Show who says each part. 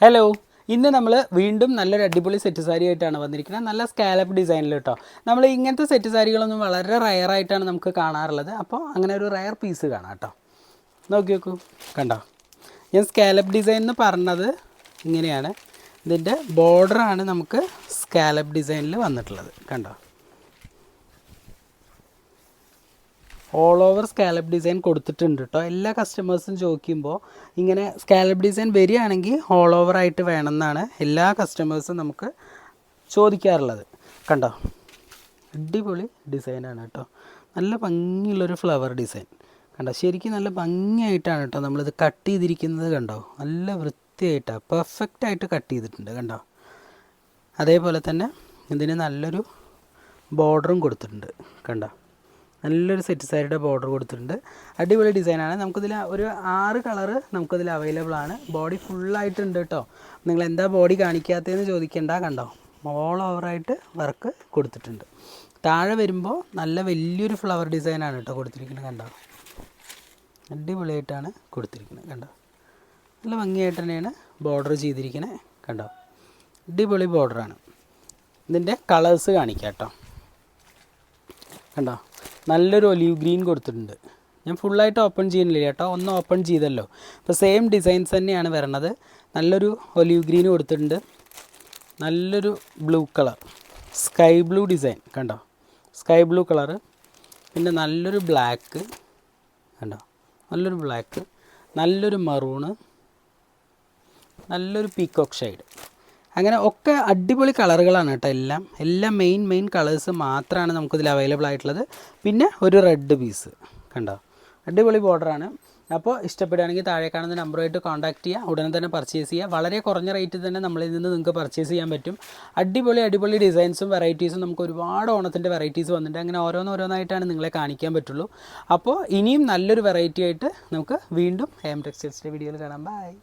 Speaker 1: Hello, ഇന്ന് നമ്മൾ വീണ്ടും നല്ലൊരു അടിപൊളി സെറ്റ് സാരി ആയിട്ടാണ് വന്നിരിക്കുന്നത്. നല്ല സ്കാലപ്പ് ഡിസൈനിൽ കേട്ടോ. നമ്മൾ ഇങ്ങനത്തെ സെറ്റ് സാരികളൊന്നും വളരെ റയറായിട്ടാണ് നമുക്ക് കാണാറുള്ളത്. അപ്പോൾ അങ്ങനെ ഒരു റയർ പീസ് കാണാം കേട്ടോ. നോക്കി നോക്കൂ, കണ്ടോ. ഞാൻ സ്കാലപ്പ് ഡിസൈൻ എന്ന് പറഞ്ഞത് ഇങ്ങനെയാണ്. ഇതിൻ്റെ ബോർഡറാണ് നമുക്ക് സ്കാലപ്പ് ഡിസൈനിൽ വന്നിട്ടുള്ളത്, കണ്ടോ. ഓൾ ഓവർ സ്കാലപ്പ് ഡിസൈൻ കൊടുത്തിട്ടുണ്ട് കേട്ടോ. എല്ലാ കസ്റ്റമേഴ്സും ചോദിക്കുമ്പോൾ ഇങ്ങനെ സ്കാലപ്പ് ഡിസൈൻ വരികയാണെങ്കിൽ ഓൾ ഓവർ ആയിട്ട് വേണമെന്നാണ് എല്ലാ കസ്റ്റമേഴ്സും നമുക്ക് ചോദിക്കാറുള്ളത്. കണ്ടോ, അടിപൊളി ഡിസൈനാണ് കേട്ടോ. നല്ല ഭംഗിയുള്ളൊരു ഫ്ലവർ ഡിസൈൻ കണ്ടോ. ശരിക്കും നല്ല ഭംഗിയായിട്ടാണ് കേട്ടോ നമ്മളിത് കട്ട് ചെയ്തിരിക്കുന്നത്. കണ്ടോ, നല്ല വൃത്തിയായിട്ടാണ്, പെർഫെക്റ്റായിട്ട് കട്ട് ചെയ്തിട്ടുണ്ട് കണ്ടോ. അതേപോലെ തന്നെ ഇതിന് നല്ലൊരു ബോർഡറും കൊടുത്തിട്ടുണ്ട് കണ്ടോ. നല്ലൊരു സെറ്റ് സാരിയുടെ ബോർഡർ കൊടുത്തിട്ടുണ്ട്. അടിപൊളി ഡിസൈനാണ്. നമുക്കിതിൽ ഒരു 6 കളറ് നമുക്കിതിൽ അവൈലബിൾ ആണ്. ബോഡി ഫുള്ളായിട്ടുണ്ട് കേട്ടോ. നിങ്ങൾ എന്താ ബോഡി കാണിക്കാത്തതെന്ന് ചോദിക്കേണ്ട. കണ്ടോ, ഓൾ ഓവറായിട്ട് വർക്ക് കൊടുത്തിട്ടുണ്ട്. താഴെ വരുമ്പോൾ നല്ല വലിയൊരു ഫ്ലവർ ഡിസൈനാണ് കേട്ടോ കൊടുത്തിരിക്കുന്നത്. കണ്ടോ, അടിപൊളിയായിട്ടാണ് കൊടുത്തിരിക്കുന്നത് കണ്ടോ. നല്ല ഭംഗിയായിട്ട് തന്നെയാണ് ബോർഡർ ചെയ്തിരിക്കുന്നത് കണ്ടോ. അടിപൊളി ബോർഡറാണ്. ഇതിൻ്റെ കളേഴ്സ് കാണിക്കാം കേട്ടോ. കണ്ടോ, നല്ലൊരു ഒലീവ് ഗ്രീൻ കൊടുത്തിട്ടുണ്ട്. ഞാൻ ഫുള്ളായിട്ട് ഓപ്പൺ ചെയ്യുന്നില്ല കേട്ടോ, ഒന്ന് ഓപ്പൺ ചെയ്തല്ലോ. അപ്പോൾ സെയിം ഡിസൈൻസ് തന്നെയാണ് വരണത്. നല്ലൊരു ഒലീവ് ഗ്രീൻ കൊടുത്തിട്ടുണ്ട്. നല്ലൊരു blue colour, sky blue design കണ്ടോ, സ്കൈ ബ്ലൂ കളറ്. പിന്നെ നല്ലൊരു ബ്ലാക്ക് കണ്ടോ, നല്ലൊരു ബ്ലാക്ക്, നല്ലൊരു മറൂണ്, നല്ലൊരു പീക്കോക്ക് ഷെയ്ഡ്. അങ്ങനെ ഒക്കെ അടിപൊളി കളറുകളാണ് കേട്ടോ. എല്ലാം മെയിൻ കളേഴ്സ് മാത്രമാണ് നമുക്കിതിൽ അവൈലബിൾ ആയിട്ടുള്ളത്. പിന്നെ ഒരു റെഡ് പീസ് കണ്ടോ, അടിപൊളി ബോർഡറാണ്. അപ്പോൾ ഇഷ്ടപ്പെടുകയാണെങ്കിൽ താഴെ കാണുന്ന നമ്പറുമായിട്ട് കോൺടാക്റ്റ് ചെയ്യുക, ഉടനെ തന്നെ പർച്ചേസ് ചെയ്യുക. വളരെ കുറഞ്ഞ റേറ്റിൽ തന്നെ നമ്മളിൽ നിന്ന് നിങ്ങൾക്ക് പർച്ചേസ് ചെയ്യാൻ പറ്റും. അടിപൊളി ഡിസൈൻസും വെറൈറ്റീസും നമുക്ക് ഒരുപാട് ഓണത്തിൻ്റെ വെറൈറ്റീസ് വന്നിട്ടുണ്ട്. അങ്ങനെ ഓരോന്നായിട്ടാണ് നിങ്ങളെ കാണിക്കാൻ പറ്റുള്ളൂ. അപ്പോൾ ഇനിയും നല്ലൊരു വെറൈറ്റി ആയിട്ട് നമുക്ക് വീണ്ടും AM ടെക്സ്റ്റൈൽസിൻ്റെ വീഡിയോയിൽ കാണാം. ബൈ.